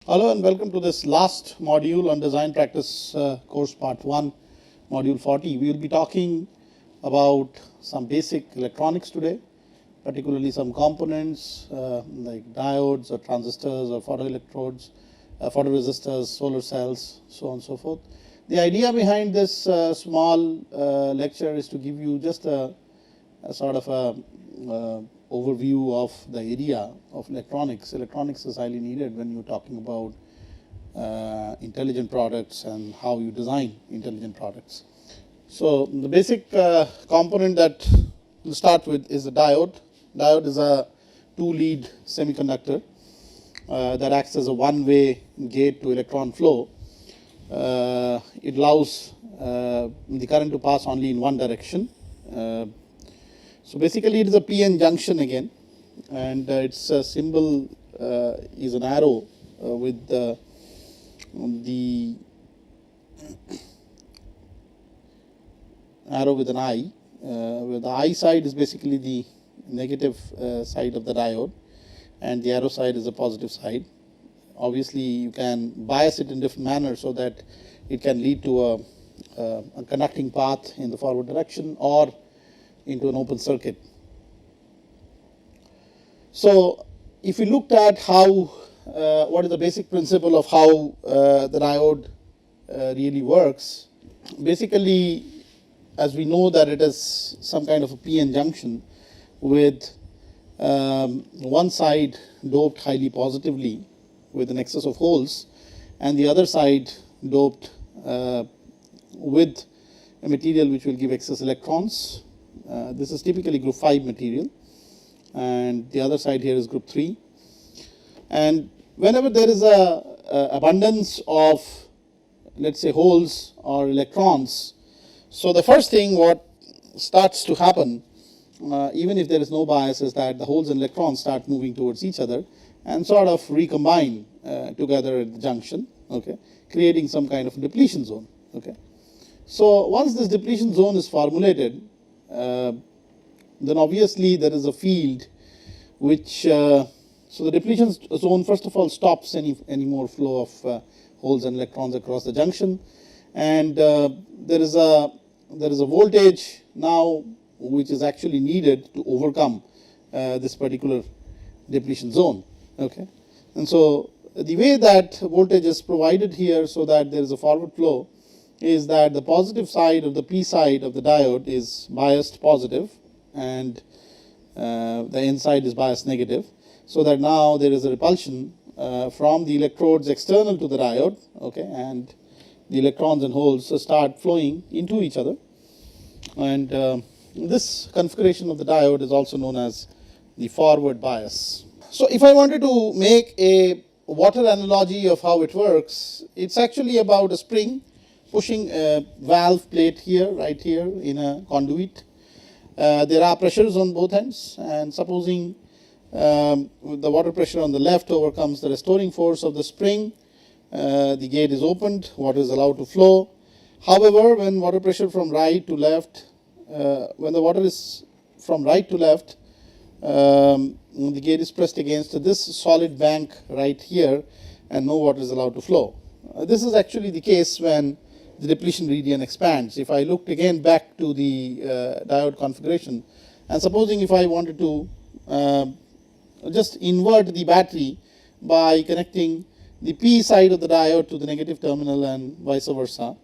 Hello and welcome to this last module on design practice course part 1, module 40. We will be talking about some basic electronics today, particularly some components like diodes or transistors or photoelectrodes, photoresistors, solar cells, so on and so forth. The idea behind this small lecture is to give you just a sort of a overview of the area of electronics. Electronics is highly needed when you're talking about intelligent products and how you design intelligent products. So the basic component that we'll start with is the diode. Diode is a two-lead semiconductor that acts as a one-way gate to electron flow. It allows the current to pass only in one direction. So basically it is a PN junction again, and its symbol is an arrow with the arrow with an eye, where the eye side is basically the negative side of the diode and the arrow side is the positive side. Obviously you can bias it in different manners so that it can lead to a conducting path in the forward direction or into an open circuit. So if we looked at how what is the basic principle of how the diode really works, basically as we know that it is some kind of a PN junction with one side doped highly positively with an excess of holes and the other side doped with a material which will give excess electrons. This is typically group 5 material, and the other side here is group 3. And whenever there is a abundance of, let's say, holes or electrons, so the first thing what starts to happen, even if there is no bias, is that the holes and electrons start moving towards each other and sort of recombine together at the junction, okay, creating some kind of depletion zone. Okay. So once this depletion zone is formulated, then obviously there is a field which, so the depletion zone first of all stops any more flow of holes and electrons across the junction, and there is a voltage now which is actually needed to overcome this particular depletion zone. Okay, and so the way that voltage is provided here so that there is a forward flow is that the positive side of the P side of the diode is biased positive and the N side is biased negative, so that now there is a repulsion from the electrodes external to the diode, okay, and the electrons and holes start flowing into each other, and this configuration of the diode is also known as the forward bias. So if I wanted to make a water analogy of how it works, it's actually about a spring pushing a valve plate here, right here in a conduit. There are pressures on both ends, and supposing the water pressure on the left overcomes the restoring force of the spring, the gate is opened, water is allowed to flow. However, when water pressure from right to left, when the water is from right to left, the gate is pressed against this solid bank right here and no water is allowed to flow. This is actually the case when the depletion region expands. If I looked again back to the diode configuration, and supposing if I wanted to just invert the battery by connecting the P side of the diode to the negative terminal and vice versa,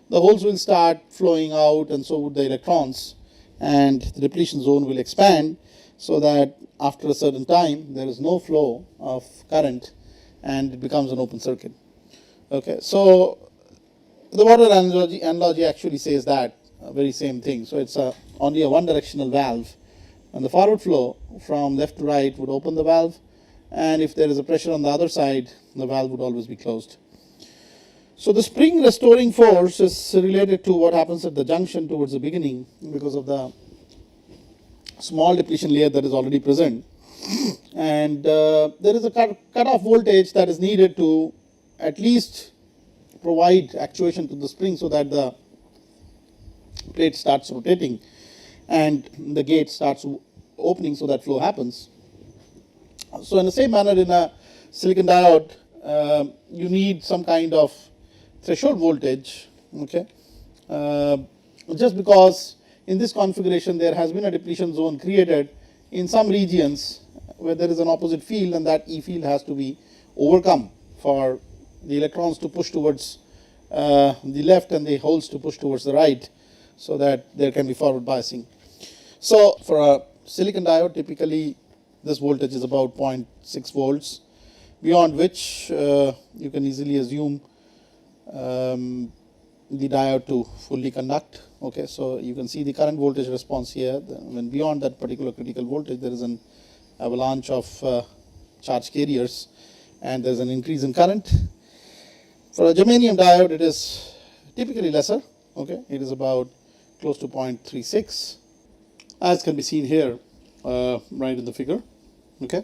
the holes will start flowing out and so would the electrons, and the depletion zone will expand so that after a certain time there is no flow of current and it becomes an open circuit. Okay, so the water analogy actually says that very same thing. So it's only a one directional valve, and the forward flow from left to right would open the valve, and if there is a pressure on the other side, the valve would always be closed. So the spring restoring force is related to what happens at the junction towards the beginning because of the small depletion layer that is already present, and there is a cutoff voltage that is needed to at least provide actuation to the spring so that the plate starts rotating and the gate starts opening so that flow happens. So in the same manner, in a silicon diode, you need some kind of threshold voltage, okay, just because in this configuration there has been a depletion zone created in some regions where there is an opposite field, and that E field has to be overcome for the electrons to push towards the left and the holes to push towards the right, so that there can be forward biasing. So for a silicon diode, typically this voltage is about 0.6 volts, beyond which you can easily assume the diode to fully conduct. Okay, so you can see the current voltage response here. When beyond that particular critical voltage, there is an avalanche of charge carriers, and there is an increase in current. For a germanium diode, it is typically lesser. Okay, it is about close to 0.36, as can be seen here, right in the figure. Okay,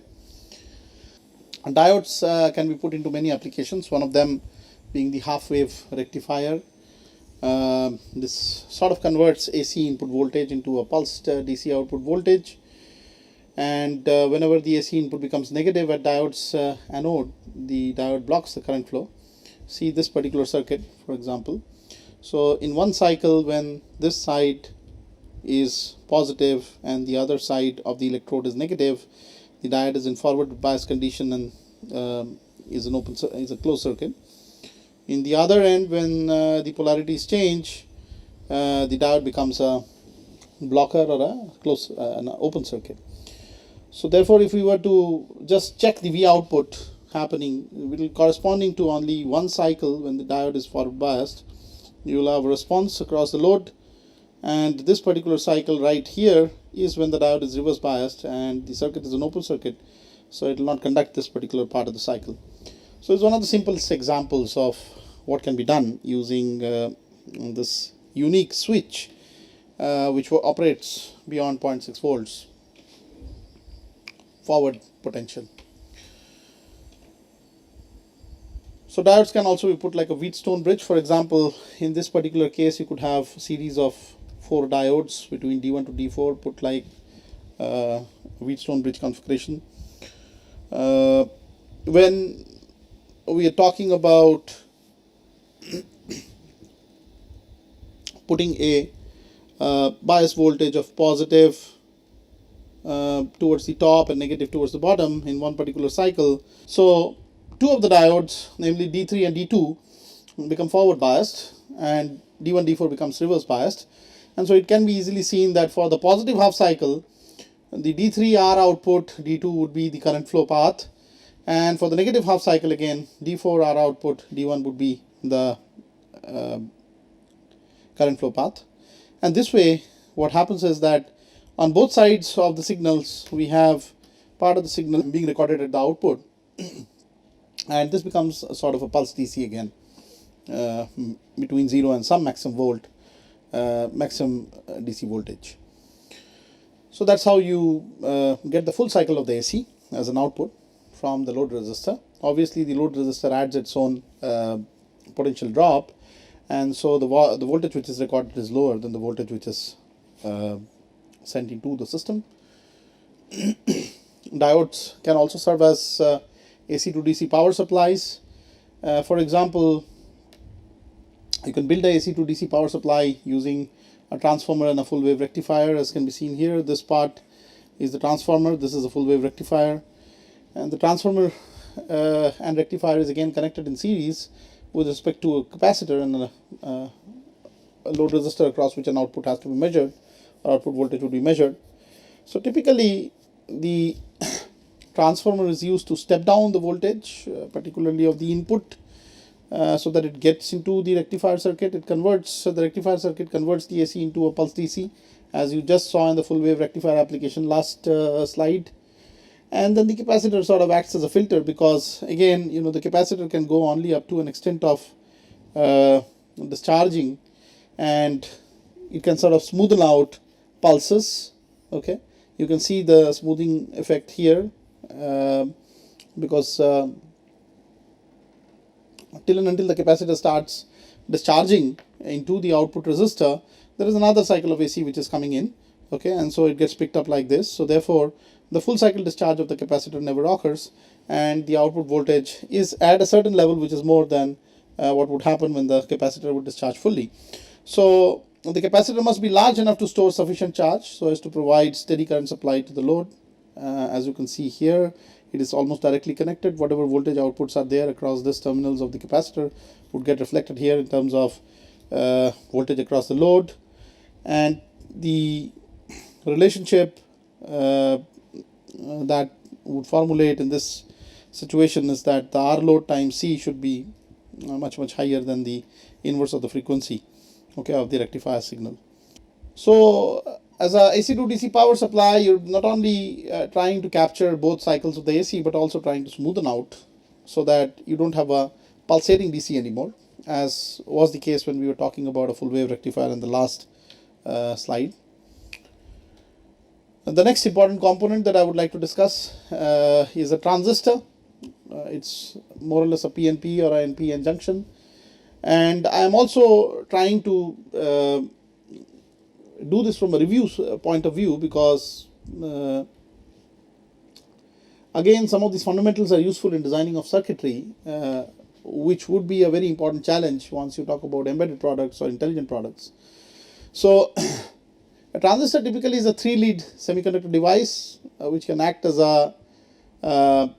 and diodes can be put into many applications. One of them being the half-wave rectifier. This sort of converts AC input voltage into a pulsed DC output voltage, and whenever the AC input becomes negative at diode's anode, the diode blocks the current flow. See this particular circuit, for example. So in one cycle, when this side is positive and the other side of the electrode is negative, the diode is in forward bias condition and is a closed circuit. In the other end, when the polarities change, the diode becomes a blocker or an open circuit. So therefore, if we were to just check the V output happening, it will corresponding to only one cycle when the diode is forward biased, you will have a response across the load, and this particular cycle right here is when the diode is reverse biased and the circuit is an open circuit, so it will not conduct this particular part of the cycle. So it's one of the simplest examples of what can be done using this unique switch which operates beyond 0.6 volts forward potential. So diodes can also be put like a Wheatstone bridge. For example, in this particular case, you could have a series of 4 diodes between D1 to D4 put like Wheatstone bridge configuration. When we are talking about putting a bias voltage of positive towards the top and negative towards the bottom in one particular cycle, so two of the diodes, namely D3 and D2, become forward biased and D1, D4 becomes reverse biased. And so it can be easily seen that for the positive half cycle, the D3 R output, D2 would be the current flow path, and for the negative half cycle again, D4 R output, D1 would be the current flow path. And this way what happens is that on both sides of the signals we have part of the signal being recorded at the output and this becomes a sort of a pulse DC again between 0 and some maximum volt, maximum DC voltage. So that's how you get the full cycle of the AC as an output from the load resistor. Obviously the load resistor adds its own potential drop, and so the voltage which is recorded is lower than the voltage which is sent into the system. Diodes can also serve as AC to DC power supplies. For example, you can build a AC to DC power supply using a transformer and a full wave rectifier, as can be seen here. This part is the transformer, this is a full wave rectifier, and the transformer and rectifier is again connected in series with respect to a capacitor and a load resistor across which an output has to be measured, or output voltage would be measured. So typically the transformer is used to step down the voltage, particularly of the input, so that it gets into the rectifier circuit. It converts, so the rectifier circuit converts the AC into a pulse DC, as you just saw in the full wave rectifier application last slide. And then the capacitor sort of acts as a filter, because again, you know, the capacitor can go only up to an extent of discharging, and it can sort of smoothen out pulses. Okay, you can see the smoothing effect here, because till and until the capacitor starts discharging into the output resistor, there is another cycle of AC which is coming in. Okay, and so it gets picked up like this. So therefore the full cycle discharge of the capacitor never occurs, and the output voltage is at a certain level which is more than what would happen when the capacitor would discharge fully. So the capacitor must be large enough to store sufficient charge so as to provide steady current supply to the load. As you can see here, it is almost directly connected. Whatever voltage outputs are there across this terminals of the capacitor would get reflected here in terms of voltage across the load. And the relationship that would formulate in this situation is that the R load times C should be much higher than the inverse of the frequency, okay, of the rectifier signal. So as a AC to DC power supply, you're not only trying to capture both cycles of the AC, but also trying to smoothen out so that you don't have a pulsating DC anymore, as was the case when we were talking about a full wave rectifier in the last slide. The next important component that I would like to discuss is a transistor. It's more or less a PNP or a NPN junction, and I am also trying to do this from a review point of view, because again, some of these fundamentals are useful in designing of circuitry, which would be a very important challenge once you talk about embedded products or intelligent products. So a transistor typically is a 3-lead semiconductor device which can act as a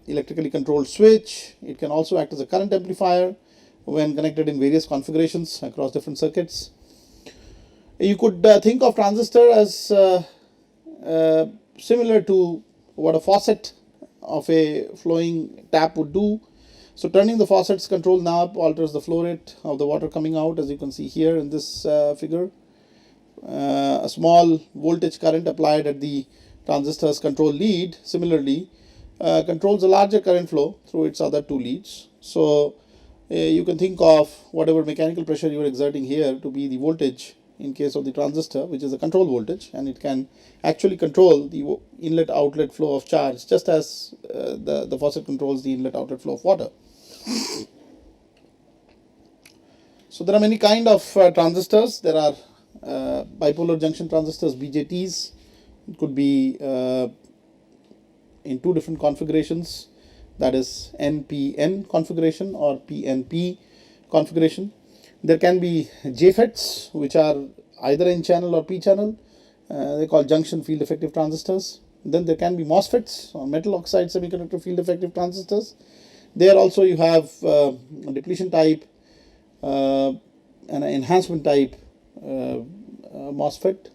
electrically controlled switch. It can also act as a current amplifier when connected in various configurations across different circuits. You could think of transistor as similar to what a faucet of a flowing tap would do. So turning the faucet's control knob alters the flow rate of the water coming out, as you can see here in this figure. A small voltage current applied at the transistor's control lead similarly controls a larger current flow through its other 2 leads. So you can think of whatever mechanical pressure you are exerting here to be the voltage in case of the transistor, which is a control voltage, and it can actually control the inlet outlet flow of charge, just as the faucet controls the inlet outlet flow of water. So there are many kind of transistors. There are bipolar junction transistors, BJTs. It could be in 2 different configurations, that is NPN configuration or PNP configuration. There can be JFETs, which are either N channel or P channel. They call junction field effective transistors. Then there can be MOSFETs, or metal oxide semiconductor field effective transistors. There also you have a depletion type and an enhancement type MOSFET.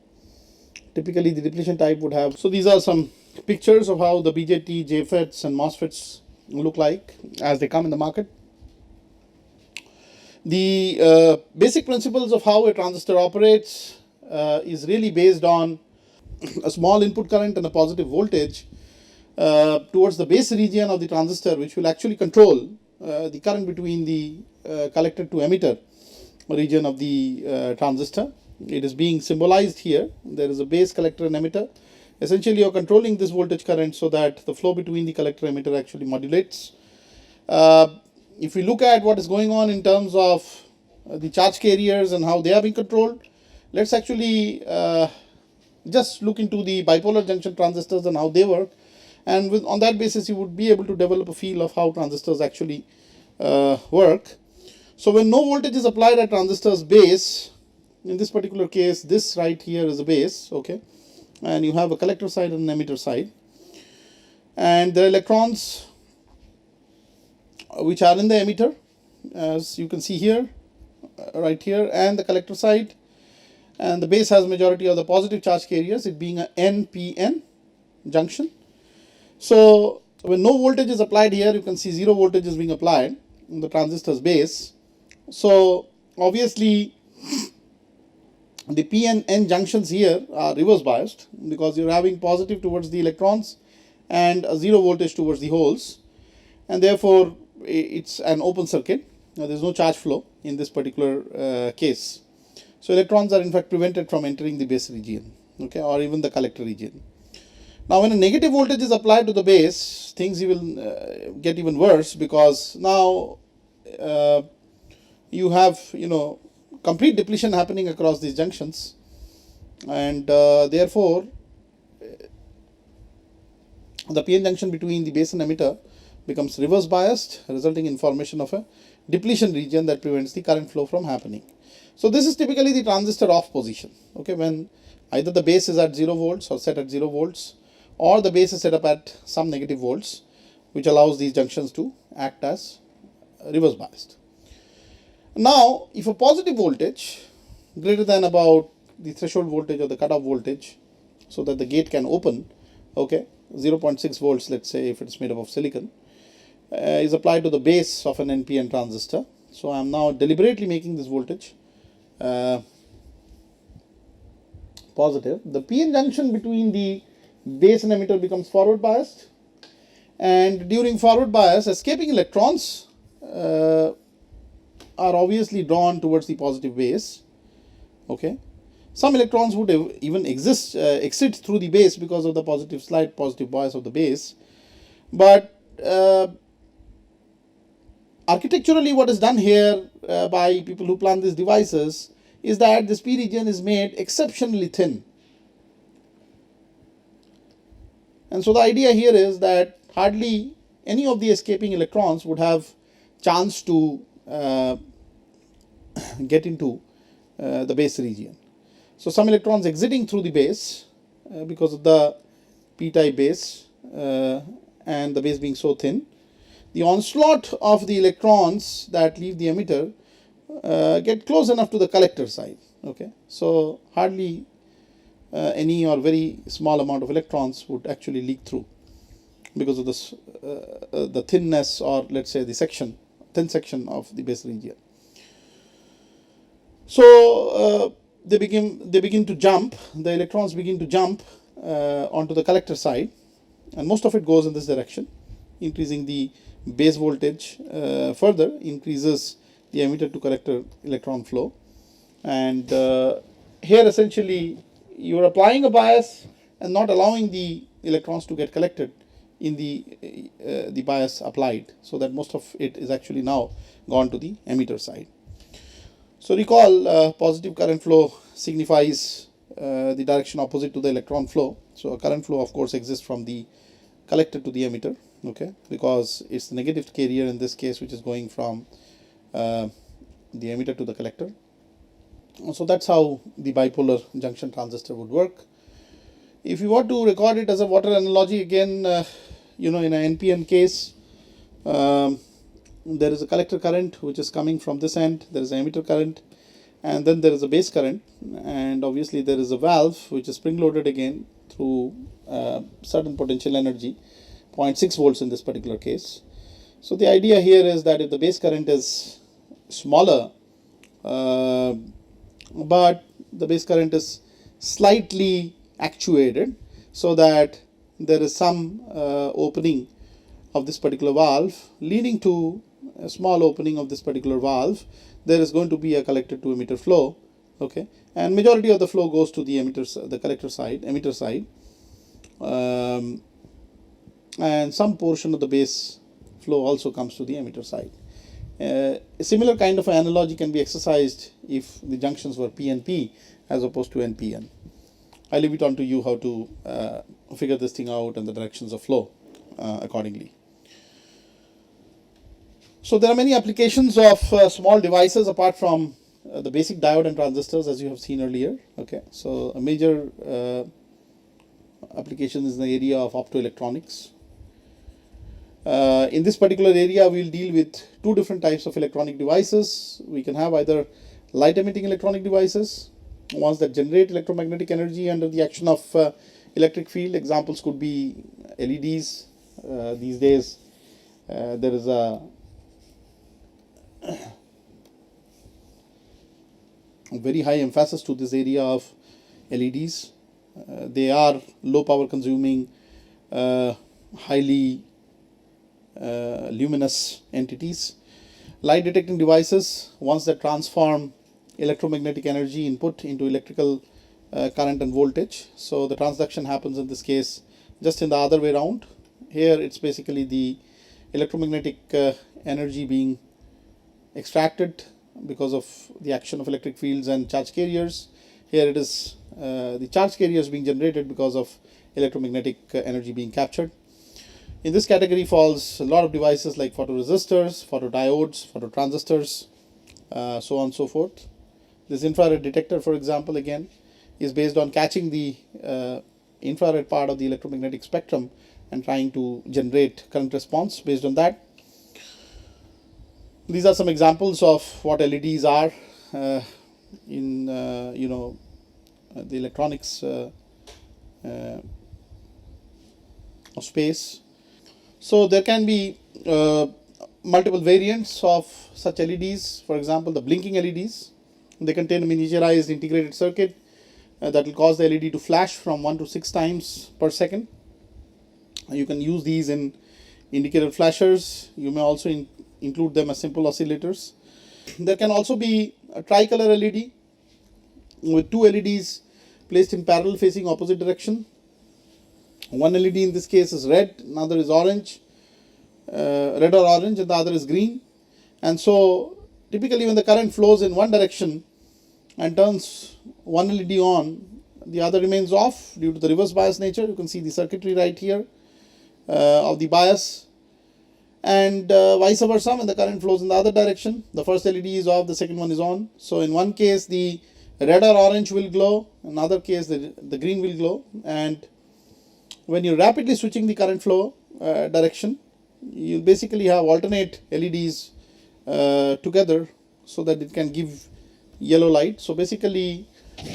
Typically the depletion type would have, so these are some pictures of how the BJT, JFETs and MOSFETs look like as they come in the market. The basic principles of how a transistor operates is really based on a small input current and a positive voltage towards the base region of the transistor, which will actually control the current between the collector to emitter region of the transistor. It is being symbolized here. There is a base, collector and emitter. Essentially you are controlling this voltage current so that the flow between the collector and emitter actually modulates. If we look at what is going on in terms of the charge carriers and how they are being controlled, let's actually just look into the bipolar junction transistors and how they work, and on that basis you would be able to develop a feel of how transistors actually work. So when no voltage is applied at transistor's base, in this particular case this right here is a base, okay, and you have a collector side and an emitter side, and there are electrons which are in the emitter, as you can see here, right here, and the collector side, and the base has majority of the positive charge carriers, it being a NPN junction. So when no voltage is applied here, you can see 0 voltage is being applied in the transistor's base. So obviously the P and N junctions here are reverse biased, because you're having positive towards the electrons and a 0 voltage towards the holes, and therefore it's an open circuit. Now, there's no charge flow in this particular case. So electrons are in fact prevented from entering the base region, okay, or even the collector region. Now when a negative voltage is applied to the base, things will get even worse, because now you have complete depletion happening across these junctions, and therefore the PN junction between the base and emitter becomes reverse biased, resulting in formation of a depletion region that prevents the current flow from happening. So this is typically the transistor off position, okay, when either the base is at 0 volts or set at 0 volts, or the base is set up at some negative volts, which allows these junctions to act as reverse biased. Now, if a positive voltage greater than about the threshold voltage or the cutoff voltage, so that the gate can open, okay, 0.6 volts, let's say, if it's made up of silicon, is applied to the base of an NPN transistor. So I am now deliberately making this voltage positive. The PN junction between the base and emitter becomes forward biased, and during forward bias, escaping electrons are obviously drawn towards the positive base. Okay, some electrons would even exit through the base because of the slight positive bias of the base. But architecturally, what is done here by people who plan these devices is that this P region is made exceptionally thin. And so the idea here is that hardly any of the escaping electrons would have chance to get into the base region. So some electrons exiting through the base because of the p-type base and the base being so thin. The onslaught of the electrons that leave the emitter get close enough to the collector side. Okay, so hardly any or very small amount of electrons would actually leak through because of this the thinness, or let's say the thin section of the base region. So they begin to jump. The electrons begin to jump onto the collector side, and most of it goes in this direction, increasing the base voltage further, increases the emitter to collector electron flow. And here essentially you are applying a bias and not allowing the electrons to get collected in the bias applied, so that most of it is actually now gone to the emitter side. So recall, positive current flow signifies the direction opposite to the electron flow. So a current flow of course exists from the collector to the emitter, okay, because it's the negative carrier in this case which is going from the emitter to the collector. So that's how the bipolar junction transistor would work. If you want to record it as a water analogy, again, in an NPN case, there is a collector current which is coming from this end, there is an emitter current, and then there is a base current, and obviously there is a valve which is spring loaded again through certain potential energy, 0.6 volts in this particular case. So the idea here is that if the base current is smaller, but the base current is slightly actuated, so that there is some opening of this particular valve leading to a small opening of this particular valve, there is going to be a collector to emitter flow, okay, and majority of the flow goes to the emitter side, and some portion of the base flow also comes to the emitter side. A similar kind of analogy can be exercised if the junctions were PNP as opposed to NPN. I leave it on to you how to figure this thing out and the directions of flow accordingly. So there are many applications of small devices apart from the basic diode and transistors, as you have seen earlier. Okay, so a major application is in the area of optoelectronics. In this particular area, we will deal with two different types of electronic devices. We can have either light-emitting electronic devices, ones that generate electromagnetic energy under the action of electric field. Examples could be LEDs. These days, there is a very high emphasis to this area of LEDs. They are low power consuming, highly luminous entities. Light detecting devices, ones that transform electromagnetic energy input into electrical current and voltage. So the transduction happens in this case just in the other way around. Here it's basically the electromagnetic energy being extracted because of the action of electric fields and charge carriers. Here it is the charge carriers being generated because of electromagnetic energy being captured. In this category falls a lot of devices like photoresistors, photodiodes, phototransistors, so on and so forth. This infrared detector, for example, again, is based on catching the infrared part of the electromagnetic spectrum and trying to generate current response based on that. These are some examples of what LEDs are in the electronics of space. So there can be multiple variants of such LEDs. For example, the blinking LEDs. They contain a miniaturized integrated circuit that will cause the LED to flash from 1 to 6 times per second. You can use these in indicator flashers. You may also include them as simple oscillators. There can also be a tricolor LED with 2 LEDs placed in parallel facing opposite direction. One LED in this case is red, another is orange, red or orange, and the other is green. And so typically when the current flows in one direction and turns one LED on, the other remains off due to the reverse bias nature. You can see the circuitry right here of the bias, and vice versa. When the current flows in the other direction, the first LED is off, the second one is on. So in one case the red or orange will glow, in another case the green will glow. And when you're rapidly switching the current flow direction, you basically have alternate LEDs together so that it can give yellow light. So basically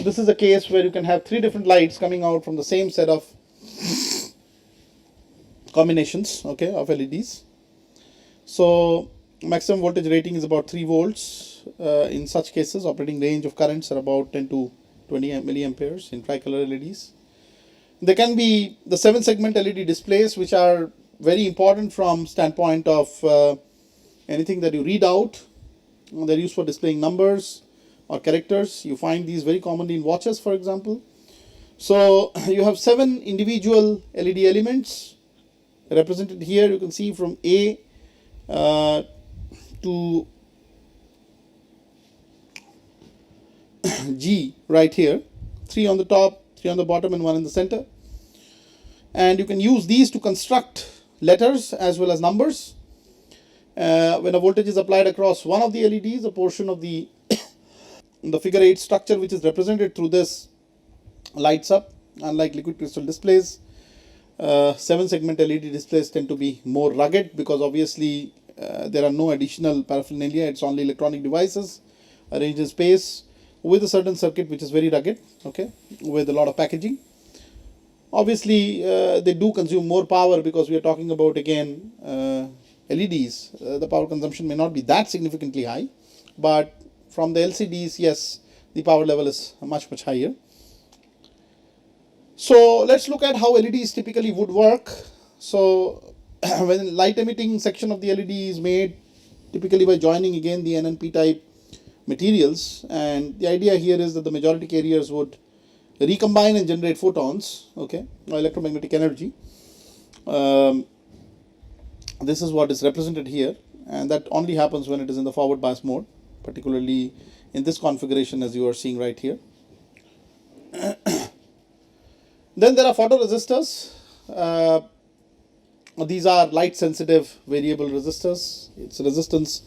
this is a case where you can have 3 different lights coming out from the same set of combinations, okay, of LEDs. So maximum voltage rating is about 3 volts in such cases. Operating range of currents are about 10 to 20 milliamperes in tricolor LEDs. There can be the 7-segment LED displays, which are very important from standpoint of anything that you read out. They're used for displaying numbers or characters. You find these very commonly in watches, for example. So you have 7 individual LED elements represented here. You can see from A to G right here. 3 on the top, 3 on the bottom, and 1 in the center. And you can use these to construct letters as well as numbers. When a voltage is applied across one of the LEDs, a portion of the figure 8 structure which is represented through this lights up. Unlike liquid crystal displays, 7-segment LED displays tend to be more rugged because obviously there are no additional paraphernalia. It's only electronic devices arranged in space with a certain circuit which is very rugged, okay, with a lot of packaging. Obviously they do consume more power because we are talking about, again, LEDs. The power consumption may not be that significantly high, but from the LCDs, yes, the power level is much higher. So let's look at how LEDs typically would work. So when light emitting section of the LED is made, typically by joining again the NNP type materials, and the idea here is that the majority carriers would recombine and generate photons, okay, or electromagnetic energy. This is what is represented here, and that only happens when it is in the forward bias mode, particularly in this configuration as you are seeing right here. Then there are photoresistors. These are light sensitive variable resistors. Its resistance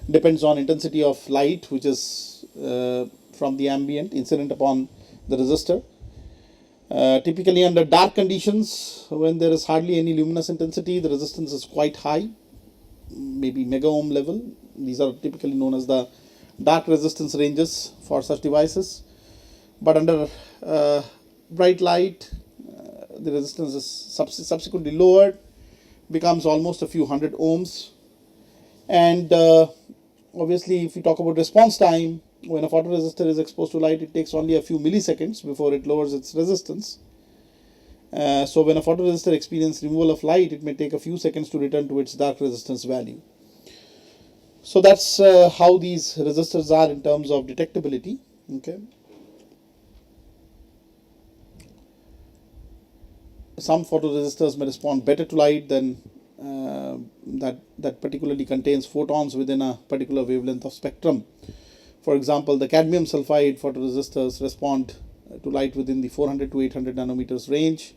depends on intensity of light which is from the ambient incident upon the resistor. Typically under dark conditions, when there is hardly any luminous intensity, the resistance is quite high, maybe mega ohm level. These are typically known as the dark resistance ranges for such devices. But under bright light, the resistance is subsequently lowered, becomes almost a few hundred ohms. And obviously if we talk about response time, when a photoresistor is exposed to light, it takes only a few milliseconds before it lowers its resistance. So when a photoresistor experiences removal of light, it may take a few seconds to return to its dark resistance value. So that's how these resistors are in terms of detectability, okay. Some photoresistors may respond better to light than that particularly contains photons within a particular wavelength of spectrum. For example, the cadmium sulfide photoresistors respond to light within the 400 to 800 nanometers range,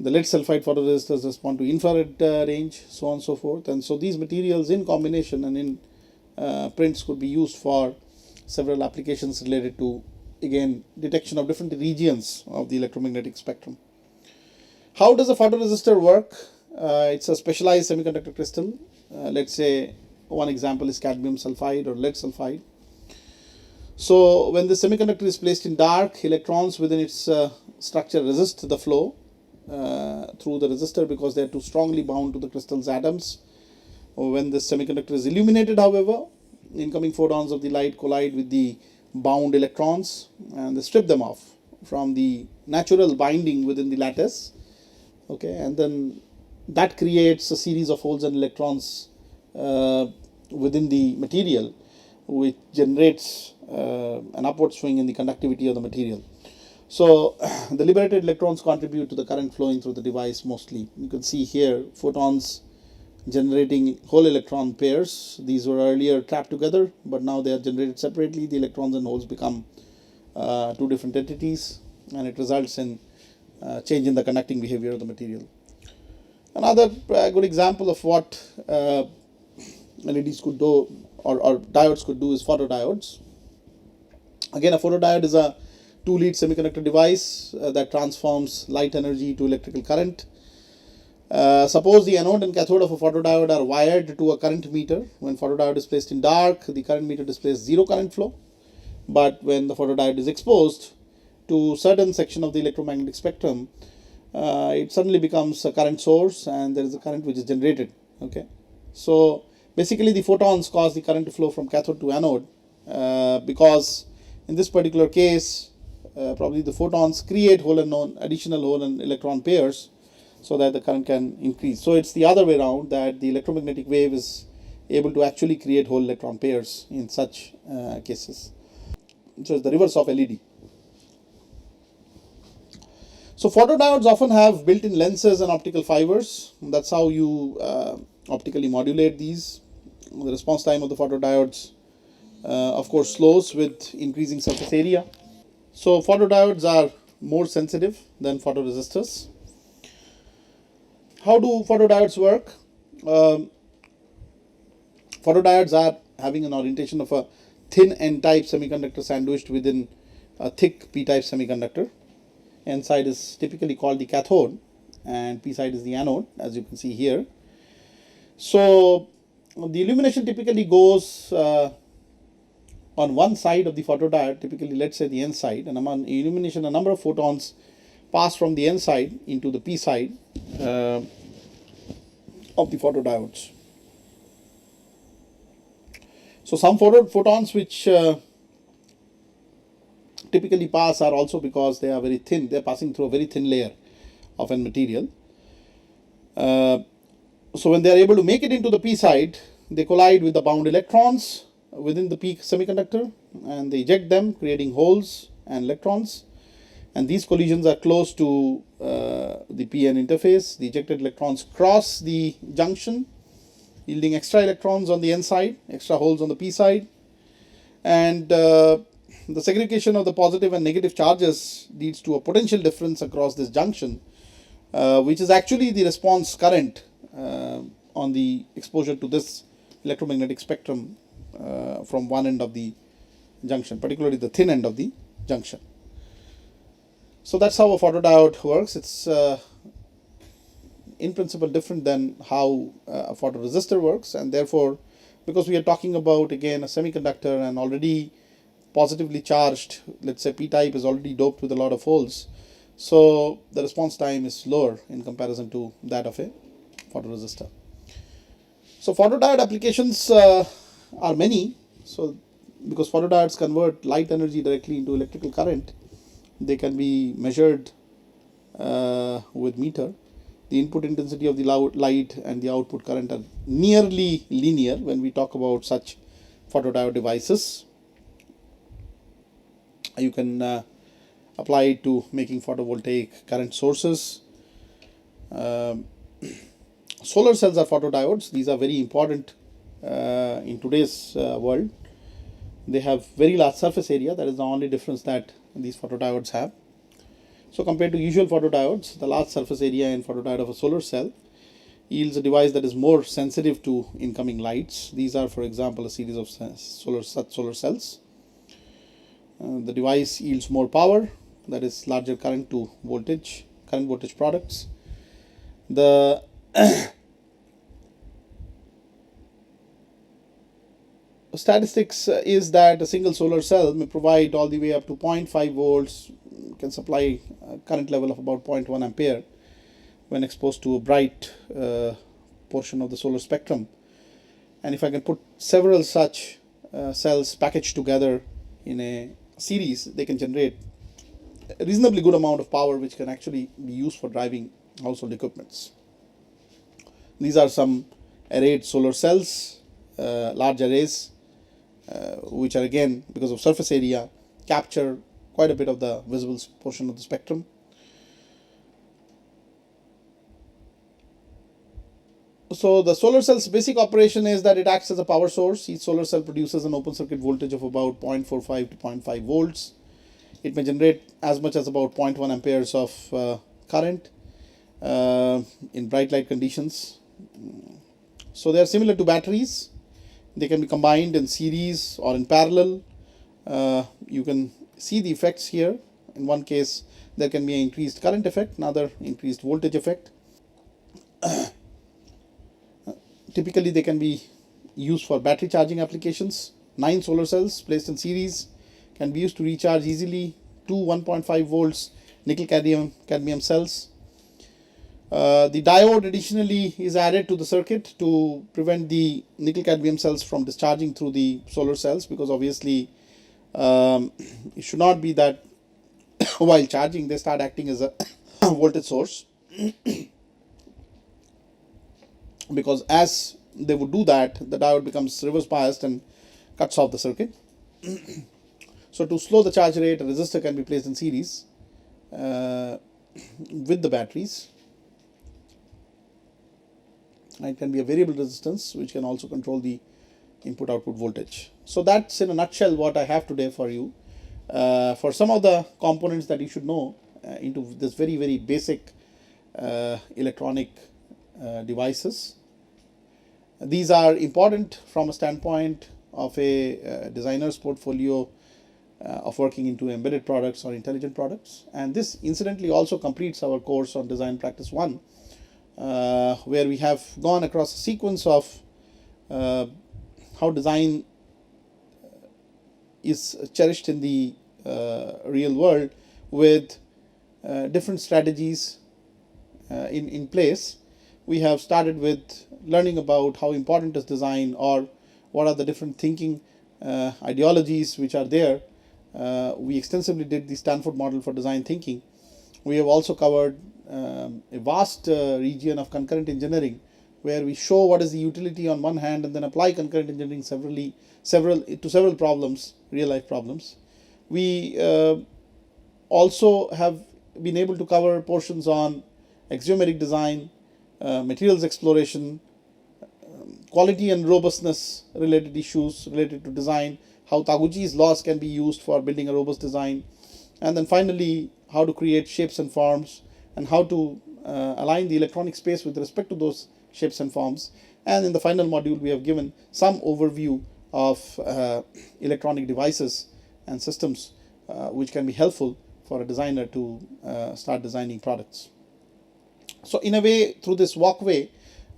The lead sulfide photoresistors respond to infrared range, so on and so forth. And so these materials in combination and in prints could be used for several applications related to, again, detection of different regions of the electromagnetic spectrum. How does a photoresistor work? It's a specialized semiconductor crystal. Let's say one example is cadmium sulfide or lead sulfide. So when the semiconductor is placed in dark, electrons within its structure resist the flow through the resistor because they are too strongly bound to the crystal's atoms. When the semiconductor is illuminated, however, incoming photons of the light collide with the bound electrons and they strip them off from the natural binding within the lattice. Okay, and then that creates a series of holes and electrons within the material, which generates an upward swing in the conductivity of the material. So the liberated electrons contribute to the current flowing through the device mostly. You can see here photons generating whole electron pairs. These were earlier trapped together, but now they are generated separately. The electrons and holes become two different entities, and it results in change in the conducting behavior of the material. Another good example of what LEDs could do or diodes could do is photodiodes. Again, a photodiode is a two-lead semiconductor device that transforms light energy to electrical current. Suppose the anode and cathode of a photodiode are wired to a current meter. When photodiode is placed in dark, the current meter displays zero current flow. But when the photodiode is exposed to certain section of the electromagnetic spectrum, it suddenly becomes a current source and there is a current which is generated. Okay, so basically the photons cause the current to flow from cathode to anode because in this particular case probably the photons create hole and additional hole and electron pairs so that the current can increase. So it's the other way around, that the electromagnetic wave is able to actually create whole electron pairs in such cases. So it's the reverse of LED. So photodiodes often have built-in lenses and optical fibers. That's how you optically modulate these. The response time of the photodiodes of course slows with increasing surface area. So photodiodes are more sensitive than photoresistors. How do photodiodes work? Photodiodes are having an orientation of a thin N-type semiconductor sandwiched within a thick P-type semiconductor. N side is typically called the cathode and P side is the anode, as you can see here. So the illumination typically goes on one side of the photodiode, typically let's say the N side, and among illumination a number of photons pass from the N side into the P side of the photodiodes. So some photons which typically pass are also because they are very thin, they are passing through a very thin layer of a material. So when they are able to make it into the P side, they collide with the bound electrons within the P semiconductor and they eject them, creating holes and electrons. And these collisions are close to the PN interface. The ejected electrons cross the junction, yielding extra electrons on the N side, extra holes on the P side. And the segregation of the positive and negative charges leads to a potential difference across this junction, which is actually the response current on the exposure to this electromagnetic spectrum from one end of the junction, particularly the thin end of the junction. So that's how a photodiode works. It's in principle different than how a photoresistor works, and therefore, because we are talking about again a semiconductor and already positively charged, let's say P-type is already doped with a lot of holes, so the response time is lower in comparison to that of a photoresistor. So photodiode applications are many. So because photodiodes convert light energy directly into electrical current, they can be measured with meter. The input intensity of the light and the output current are nearly linear when we talk about such photodiode devices. You can apply it to making photovoltaic current sources. Solar cells are photodiodes. These are very important in today's world. They have very large surface area. That is the only difference that these photodiodes have. So compared to usual photodiodes, the large surface area in photodiode of a solar cell yields a device that is more sensitive to incoming lights. These are, for example, a series of such solar cells. The device yields more power, that is larger current voltage products. The statistics is that a single solar cell may provide all the way up to 0.5 volts, can supply a current level of about 0.1 ampere when exposed to a bright portion of the solar spectrum. And if I can put several such cells packaged together in a series, they can generate a reasonably good amount of power which can actually be used for driving household equipments. These are some arrayed solar cells, large arrays, which are again, because of surface area, capture quite a bit of the visible portion of the spectrum. So the solar cell's basic operation is that it acts as a power source. Each solar cell produces an open circuit voltage of about 0.45 to 0.5 volts. It may generate as much as about 0.1 amperes of current in bright light conditions. So they are similar to batteries. They can be combined in series or in parallel. You can see the effects here. In one case, there can be an increased current effect, another increased voltage effect. Typically, they can be used for battery charging applications. 9 solar cells placed in series can be used to recharge easily 2 1.5 volts nickel cadmium cells. The diode additionally is added to the circuit to prevent the nickel cadmium cells from discharging through the solar cells, because obviously it should not be that while charging they start acting as a voltage source, because as they would do that, the diode becomes reverse biased and cuts off the circuit. So to slow the charge rate, a resistor can be placed in series with the batteries. It can be a variable resistance which can also control the input output voltage. So that's in a nutshell what I have today for you. For some of the components that you should know into this very basic electronic devices. These are important from a standpoint of a designer's portfolio of working into embedded products or intelligent products. And this incidentally also completes our course on Design Practice 1, where we have gone across a sequence of how design is cherished in the real world with different strategies in place. We have started with learning about how important is design, or what are the different thinking ideologies which are there. We extensively did the Stanford model for design thinking. We have also covered a vast region of concurrent engineering, where we show what is the utility on one hand and then apply concurrent engineering several problems, real life problems. We also have been able to cover portions on axiomatic design, materials exploration, quality and robustness related issues related to design, how Taguchi's laws can be used for building a robust design, and then finally how to create shapes and forms and how to align the electronic space with respect to those shapes and forms. And in the final module, we have given some overview of electronic devices and systems which can be helpful for a designer to start designing products. So in a way, through this walkway,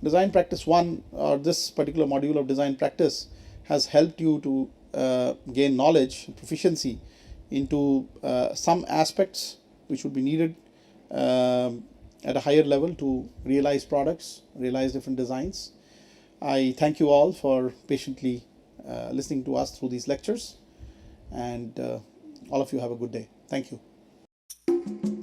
Design Practice 1, or this particular module of design practice, has helped you to gain knowledge, proficiency into some aspects which would be needed at a higher level to realize products, realize different designs. I thank you all for patiently listening to us through these lectures, and all of you have a good day. Thank you.